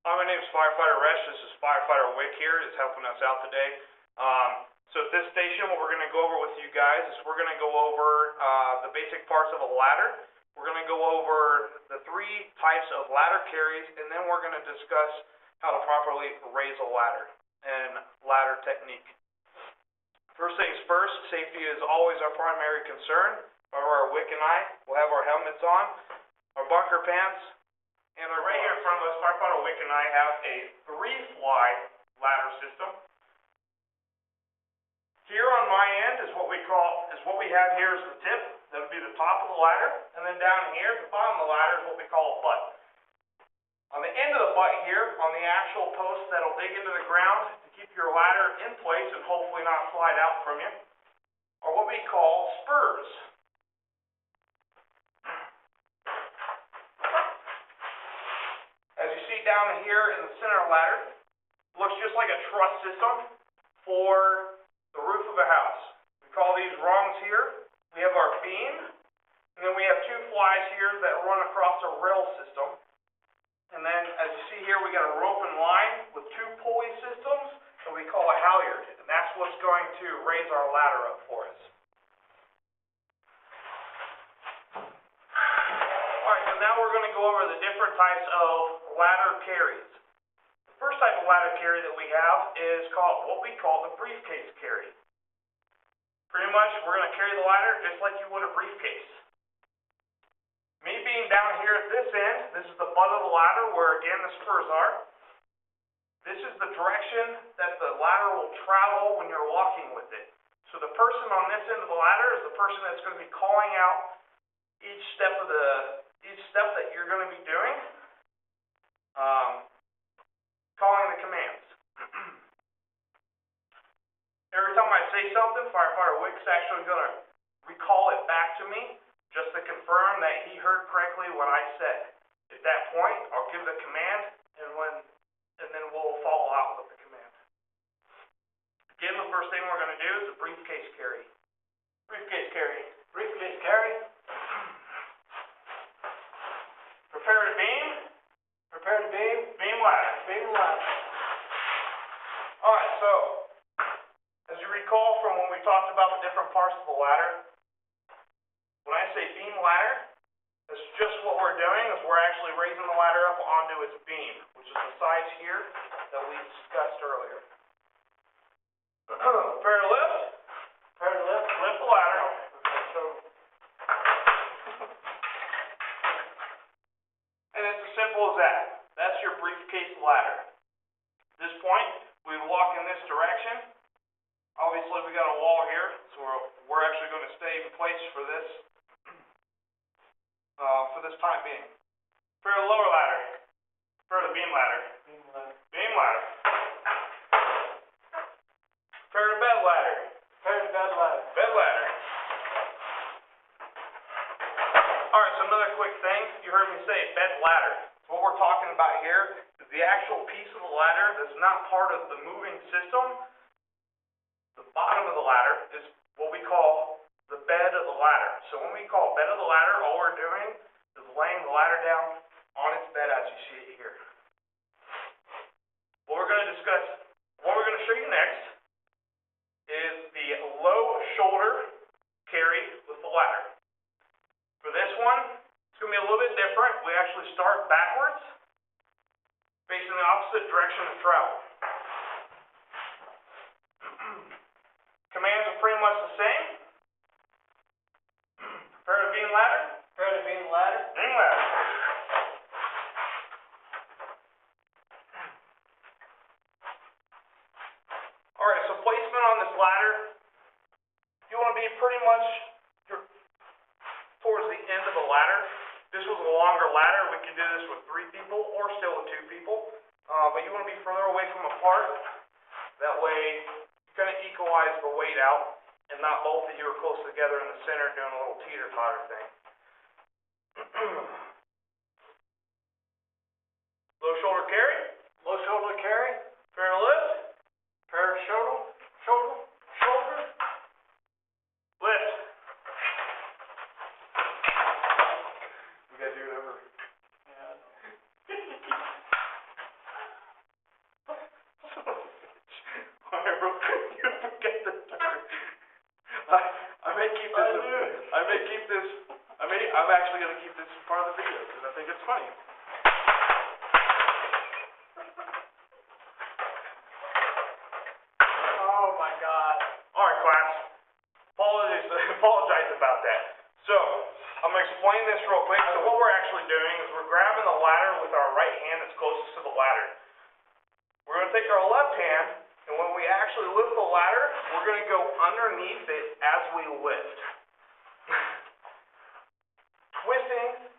Hi, my name is Firefighter Resch. This is Firefighter Wick here, is helping us out today. So at this station, what we're going to go over with you guys is we're going to go over the basic parts of a ladder. We're going to go over the three types of ladder carries, and then we're going to discuss how to properly raise a ladder and ladder technique. First things first, safety is always our primary concern. Firefighter Wick and I will have our helmets on, our bunker pants, and right here in front of us, Firefighter Wick and I have a 3-fly ladder system. Here on my end is what we have here is the tip. That would be the top of the ladder, and then down here, the bottom of the ladder is what we call a butt. On the end of the butt here, on the actual post that'll dig into the ground to keep your ladder in place and hopefully not slide out from you, are what we call spurs. As you see down here in the center of the ladder, it looks just like a truss system for the roof of a house. We call these rungs here. We have our beam, and then we have 2 flies here that run across a rail system. And then, as you see here, we got a rope and line with 2 pulley systems that we call a halyard, and that's what's going to raise our ladder up for us. Alright, so now we're going to go over the different types of ladder carries. The first type of ladder carry that we have is called what we call the briefcase carry. Pretty much, we're going to carry the ladder just like you would a briefcase. Me being down here at this end, this is the butt of the ladder where again the spurs are. This is the direction that the ladder will travel when you're walking with it. So the person on this end of the ladder is the person that's going to be calling out each step that you're going to be doing, calling the commands. Every time I say something, Firefighter Wick's actually going to recall it back to me just to confirm that he heard correctly what I said. At that point, I'll give the command, and then we'll follow out with the command. Again, the first thing we're going to do is the briefcase carry. Briefcase carry. Briefcase carry. Prepare to beam. Prepare to beam. Beam ladder. Beam ladder. Alright, so as you recall from when we talked about the different parts of the ladder, when I say beam ladder, that's just what we're doing, is we're actually raising the ladder up onto its beam, which is the size here that we discussed earlier. Prepare to lift. Prepare to lift. Lift the ladder. Okay, so and it's as simple as that. That's your briefcase ladder. At this point, we walk in this direction. Obviously, we got a wall here, so we're actually going to stay in place for this time being. Prepare the lower ladder. Prepare the beam ladder. Beam ladder. Beam ladder. Prepare the bed ladder. Prepare the bed ladder. Bed ladder. Alright, so another quick thing. You heard me say bed ladder. So what we're talking about here is the actual piece of the ladder that's not part of the moving system. The bottom of the ladder is what we call the bed of the ladder. So when we call bed of the ladder, all we're doing is laying the ladder down on its bed as you see it here. What we're going to show you next is the low shoulder carry with the ladder. For this one, it's going to be a little bit different. We actually start backwards, facing the opposite direction of travel. Commands are pretty much the same. Prepare to beam ladder. Prepare to beam ladder. Beam ladder. Alright, so placement on this ladder, you want to be pretty much towards the end of the ladder. This was a longer ladder. We could do this with 3 people or still with 2 people. But you want to be further away from a part. That way, kind of equalize the weight out, and not both of you are close together in the center doing a little teeter-totter thing. Low shoulder carry. Low shoulder carry. Prepare to lift. Prepare to shoulder. Lift. You gotta do whatever. Yeah. I'm actually going to keep this part of the video because I think it's funny. Oh my God. All right, class. Apologize about that. So, I'm going to explain this real quick. So what we're actually doing is we're grabbing the ladder with our right hand that's closest to the ladder. We're going to take our left hand, and when we actually lift the ladder, we're going to go underneath it as we lift. Twisting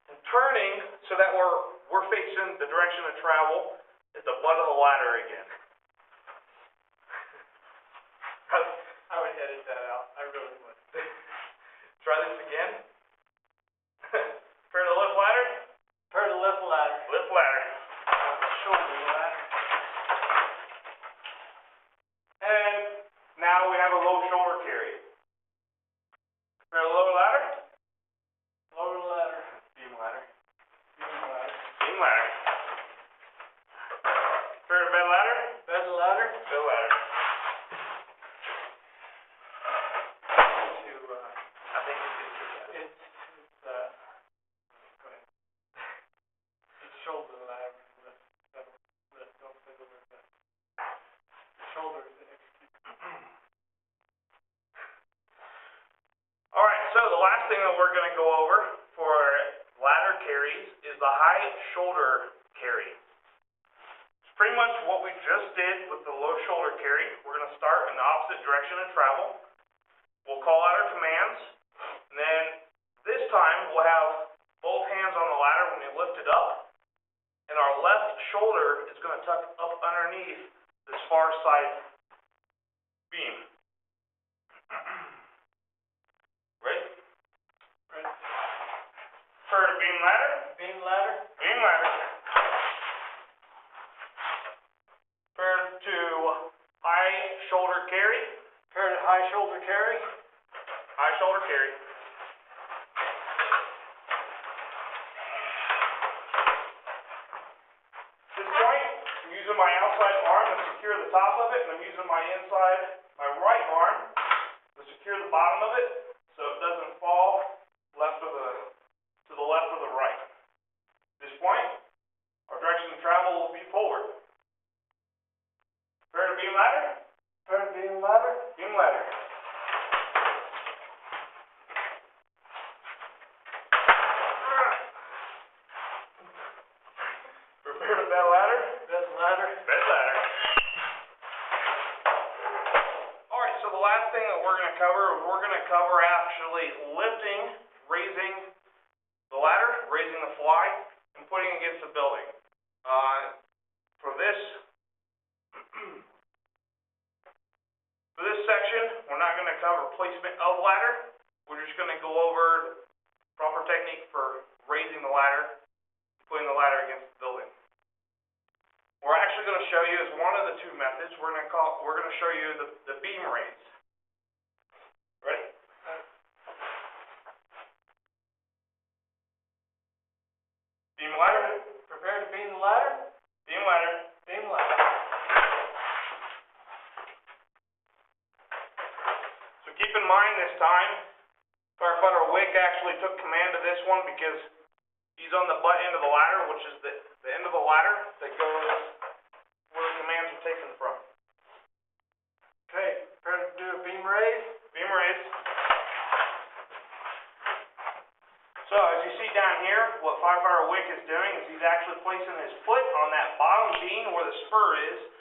and turning so that we're facing the direction of travel at the butt of the ladder again. I would edit that out. I really would. Try this again. Prepare to lift ladder. Prepare to lift ladder. Lift ladder. Shoulder ladder. And now we have a low shoulder carry. Prepare to lower ladder. Lower ladder. Beam ladder. Beam ladder. Beam ladder. Prepare to bed ladder. Bed ladder. Bed ladder. I think you did that. Go ahead. It's shoulder ladder. Don't say the word that. Shoulder is the execute. Alright, so the last thing that we're going to go over for ladder carries is the high shoulder carry. It's pretty much what we just did with the low shoulder carry. We're going to start in the opposite direction of travel. We'll call out our commands, and then this time we'll have both hands on the ladder when we lift it up, and our left shoulder is going to tuck up underneath this far side beam. Ready? Right. Prepare to beam ladder. Beam ladder. Beam ladder. Prepare to high shoulder carry. Prepare to high shoulder carry. High shoulder carry. At this point, I'm using my outside arm to secure the top of it, and I'm using my right arm to secure the bottom of it, so it doesn't fall to the left or the right. At this point, our direction of travel will be forward. Prepare to beam ladder. Prepare to beam ladder. Beam ladder. Prepare to bed ladder. Bed ladder. Bed ladder. Alright, so the last thing that we're going to cover is we're going to cover actually lifting, raising the ladder, raising the fly, and putting it against the building. For this section, we're not going to cover placement of ladder. We're just going to go over the proper technique for raising the ladder, putting the ladder against the building. We're actually going to show you as one of the two methods. We're going to show you the beam raise. Ready? Beam ladder. Prepare to beam ladder. Beam ladder. Beam ladder. So keep in mind this time, Firefighter Wick actually took command of this one because he's on the butt end of the ladder, which is the end of the ladder that goes where the commands are taken from. Okay, prepare to do a beam raise. Beam raise. So as you see down here, what Firefighter Wick is doing is he's actually placing his foot on that bottom beam where the spur is.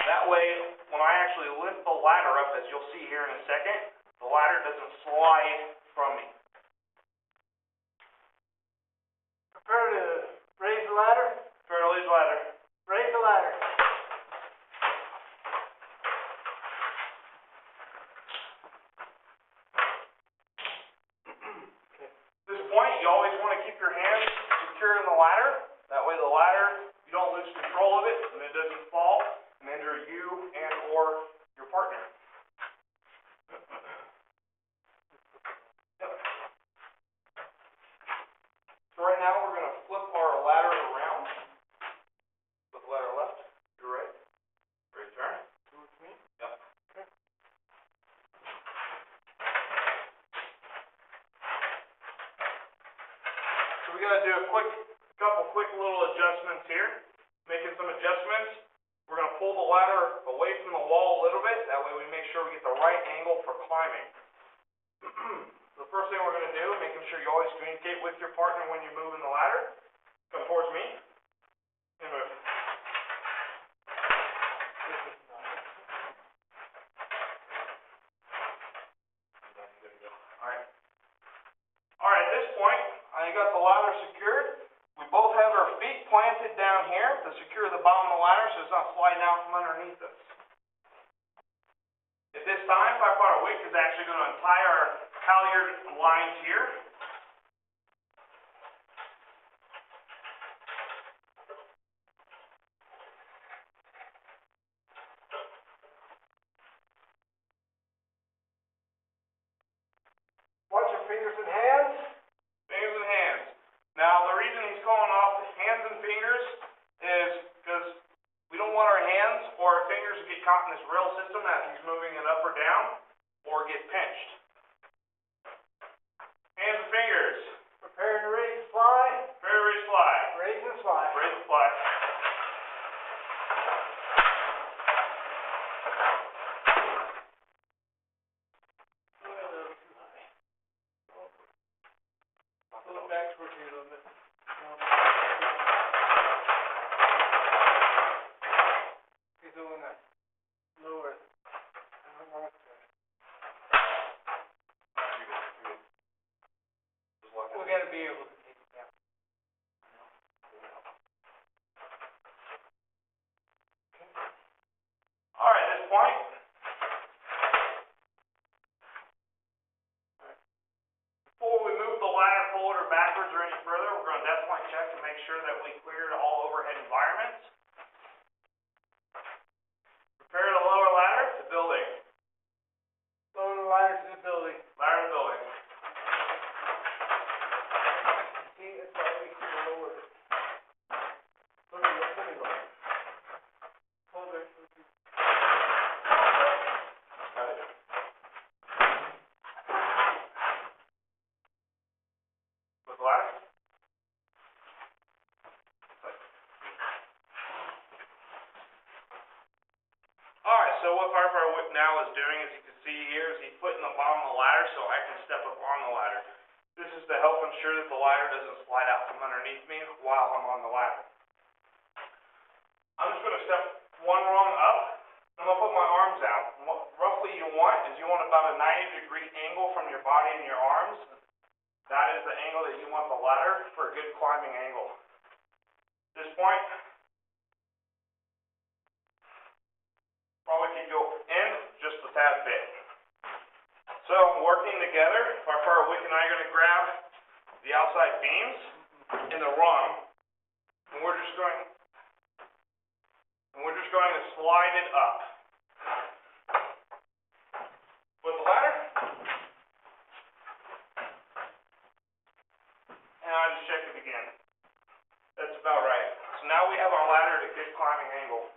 That way, when I actually lift the ladder up, as you'll see here in a second, the ladder doesn't slide from me. Prepare to raise the ladder. Prepare to raise the ladder. Raise the ladder. At this point, you always want to keep your hands secure in the ladder. That way the ladder, you don't lose control of it, and it doesn't fall and injure you and or your partner. So right now we're going to flip our ladder around. Flip the ladder left, to right. Ready to turn? Towards me. Yep. So we gotta do a couple quick little adjustments here. Making some adjustments. We're gonna pull the ladder away from the wall a little bit. That way we make sure we get the right angle for climbing. The first thing we're gonna do, making sure you always communicate with your partner when you're moving the ladder. Come towards me. And move. Alright, at this point, I got the ladder secured. We both have our feet planted down here to secure the bottom of the ladder so it's not sliding out from underneath us. At this time, firefighter Wick is actually going to untie our halyard lines here. Watch your fingers and hands. Fingers and hands. Now, the reason he's calling off hands and fingers is because we don't want our hands or our fingers to get caught in this rail system as he's moving it up or down or get pinched. Hands and fingers. Preparing to ready to fly. Prepare to ready to fly. Ready to fly. Ready to fly. Look back towards you a little bit. He's doing that. Lower it. We gotta be able to take it down. Alright, at this point, before we move the ladder forward or backwards or any further, we're going to definitely check to make sure that we cleared all overhead environments. Prepare to lower ladder to building. Lower the ladder to the building. Ladder to building. See, it's like we can lower it. Let me look. Hold it. Got it? With the ladder? Alright, so what firefighter Wick now is doing, as you can see here, is he's putting the bottom of the ladder so I can step up on the ladder. This is to help ensure that the ladder doesn't slide out from underneath me while I'm on the ladder. I'm just going to step one rung up. I'm going to put my arms out. What roughly you want about a 90-degree angle from your body and your arms. That is the angle that you want the ladder for a good climbing angle. At this point, probably could go in just a tad bit. So, working together, firefighter Wick and I are going to grab the outside beams in the rung, and we're just going to slide it up. With the ladder, and I just check it again. That's about right. So now we have our ladder at a good climbing angle.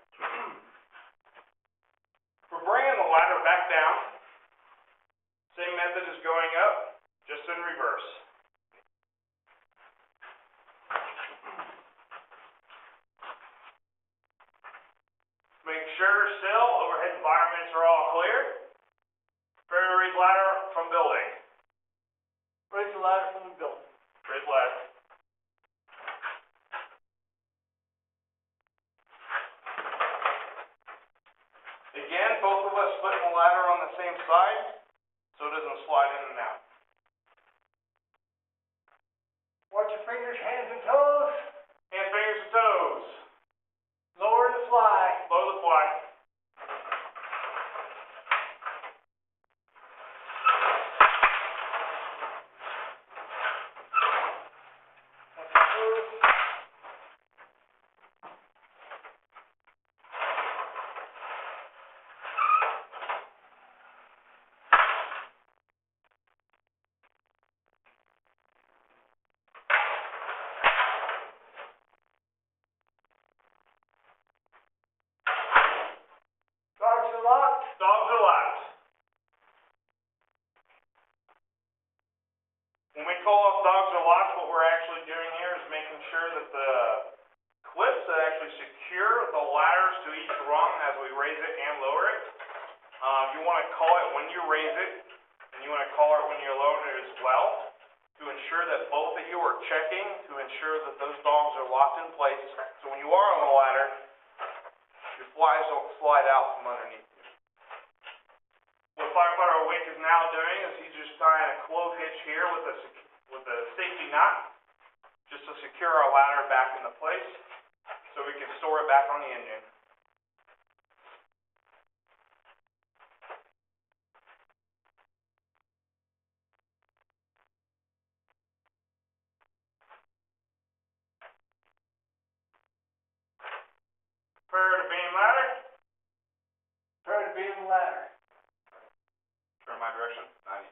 We're bringing the ladder back down. Same method as going up, just in reverse. Make sure still overhead environments are all clear. Prepare to raise ladder from building. Raise the ladder from the building. Raise ladder. Again, both of us putting the ladder on the same side so it doesn't slide in and out. Watch your fingers, hands, and toes. Hands, fingers, and toes. Lower the fly. Lower the fly. That's the first. Dogs are locked. Dogs are locked. When we call off dogs are locked, what we're actually really doing here is making sure that the clips that actually secure the ladders to each rung as we raise it and lower it. You want to call it when you raise it, and you want to call it when you lower it as well, to ensure that both of you are checking to ensure that those dogs are locked in place. So when you are on the ladder, your flies don't slide out from underneath you. What Firefighter Wick is now doing is he's just tying a clove hitch here with a safety knot, just to secure our ladder back into place, so we can store it back on the engine. Prepare to beam ladder. Prepare to beam ladder. Turn my direction. 90.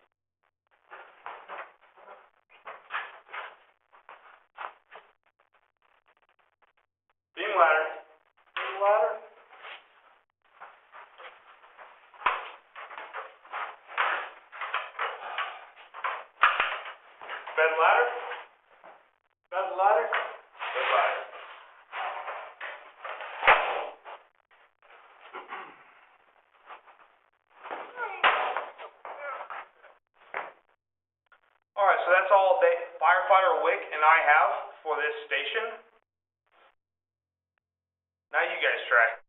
Beam ladder. Beam ladder. Bed ladder. Bed ladder. Bed ladder. Alright, so that's all that Firefighter Wick and I have for this station. Now you guys try.